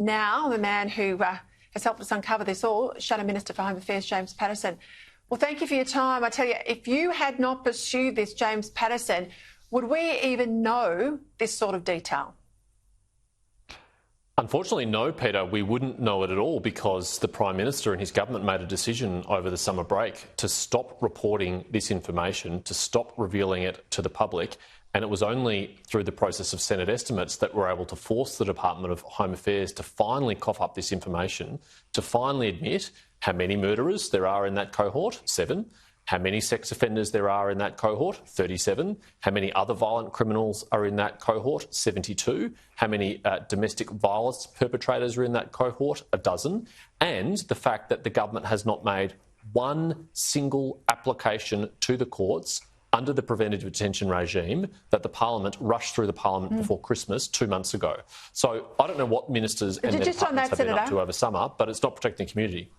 now, the man who has helped us uncover this all, Shadow Minister for Home Affairs, James Patterson. Well, thank you for your time. I tell you, if you had not pursued this, James Patterson, would we even know this sort of detail? Unfortunately, no, Peter, we wouldn't know it at all because the Prime Minister and his government made a decision over the summer break to stop reporting this information, to stop revealing it to the public. And it was only through the process of Senate estimates that we're able to force the Department of Home Affairs to finally cough up this information, to finally admit how many murderers there are in that cohort, 7, how many sex offenders there are in that cohort, 37, how many other violent criminals are in that cohort, 72, how many domestic violence perpetrators are in that cohort, 12, and the fact that the government has not made one single application to the courts under the preventative detention regime that the Parliament rushed through the Parliament before Christmas 2 months ago. So I don't know what ministers and their departments have been up to over summer, but it's not protecting the community.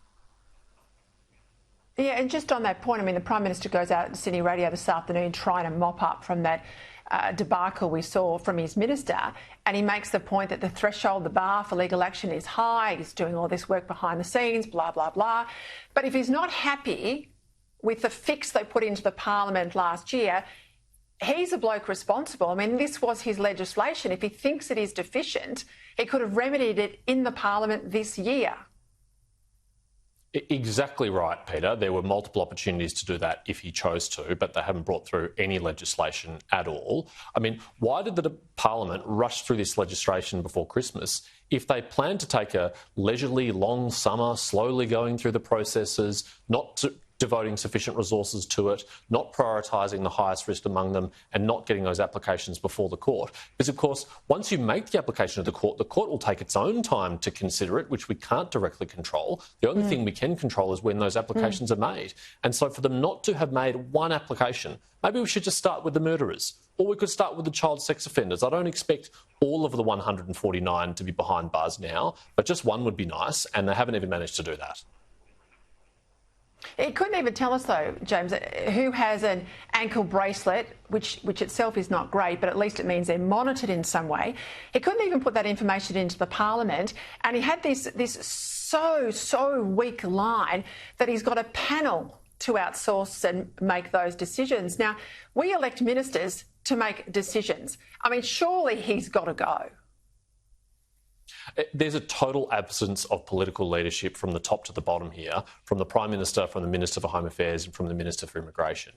Yeah, and just on that point, I mean, the Prime Minister goes out to Sydney Radio this afternoon trying to mop up from that debacle we saw from his minister, and he makes the point that the threshold, the bar for legal action is high, he's doing all this work behind the scenes, blah, blah, blah. But if he's not happy with the fix they put into the Parliament last year, he's a bloke responsible. I mean, this was his legislation. If he thinks it is deficient, he could have remedied it in the Parliament this year. Exactly right, Peter. There were multiple opportunities to do that if he chose to, but they haven't brought through any legislation at all. I mean, why did the Parliament rush through this legislation before Christmas if they planned to take a leisurely, long summer, slowly going through the processes, not devoting sufficient resources to it, not prioritising the highest risk among them, and not getting those applications before the court? Because, of course, once you make the application to the court will take its own time to consider it, which we can't directly control. The only thing we can control is when those applications are made. And so for them not to have made one application, maybe we should just start with the murderers, or we could start with the child sex offenders. I don't expect all of the 149 to be behind bars now, but just one would be nice, and they haven't even managed to do that. It couldn't even tell us, though, James, who has an ankle bracelet, which itself is not great, but at least it means they're monitored in some way. He couldn't even put that information into the Parliament, and he had this so weak line that he's got a panel to outsource and make those decisions. Now, we elect ministers to make decisions. I mean, surely he's got to go. There's a total absence of political leadership from the top to the bottom here, from the Prime Minister, from the Minister for Home Affairs and from the Minister for Immigration.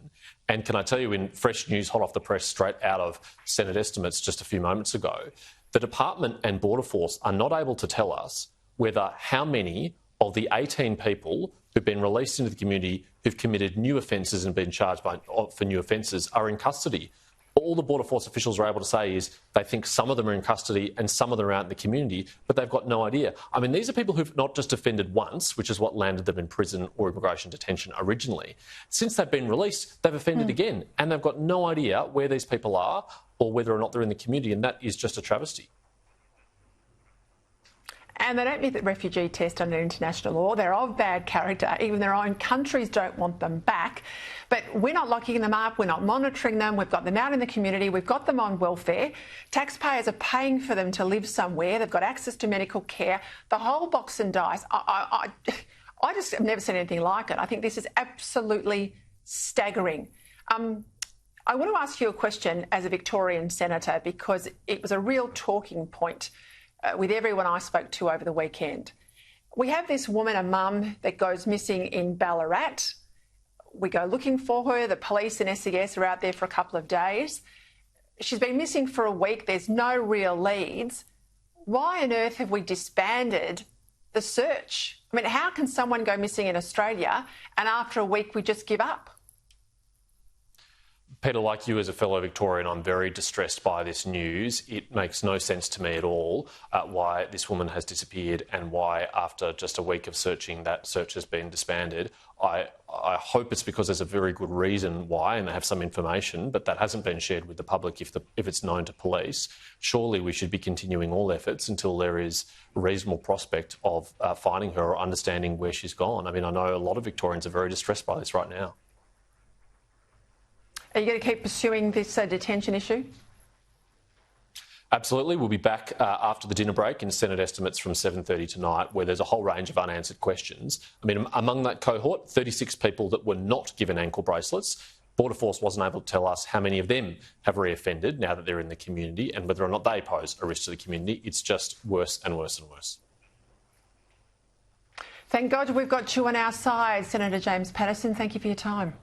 And can I tell you, in fresh news, hot off the press, straight out of Senate estimates just a few moments ago, the Department and Border Force are not able to tell us whether how many of the 18 people who've been released into the community who've committed new offences and been charged for new offences are in custody. All the Border Force officials are able to say is they think some of them are in custody and some of them are out in the community, but they've got no idea. I mean, these are people who've not just offended once, which is what landed them in prison or immigration detention originally. Since they've been released, they've offended again, and they've got no idea where these people are or whether or not they're in the community, and that is just a travesty. And they don't meet the refugee test under international law. They're of bad character. Even their own countries don't want them back. But we're not locking them up. We're not monitoring them. We've got them out in the community. We've got them on welfare. Taxpayers are paying for them to live somewhere. They've got access to medical care. The whole box and dice. I just have never seen anything like it. I think this is absolutely staggering. I want to ask you a question as a Victorian senator, because it was a real talking point with everyone I spoke to over the weekend. We have this woman, a mum, that goes missing in Ballarat. We go looking for her. The police and SES are out there for a couple of days. She's been missing for a week. There's no real leads. Why on earth have we disbanded the search? I mean, how can someone go missing in Australia and after a week we just give up? Peter, like you as a fellow Victorian, I'm very distressed by this news. It makes no sense to me at all why this woman has disappeared and why, after just a week of searching, that search has been disbanded. I hope it's because there's a very good reason why, and they have some information, but that hasn't been shared with the public if it's known to police. Surely we should be continuing all efforts until there is a reasonable prospect of finding her or understanding where she's gone. I mean, I know a lot of Victorians are very distressed by this right now. Are you going to keep pursuing this detention issue? Absolutely. We'll be back after the dinner break in Senate estimates from 7:30 tonight, where there's a whole range of unanswered questions. I mean, among that cohort, 36 people that were not given ankle bracelets. Border Force wasn't able to tell us how many of them have reoffended now that they're in the community and whether or not they pose a risk to the community. It's just worse and worse and worse. Thank God we've got you on our side, Senator James Paterson. Thank you for your time.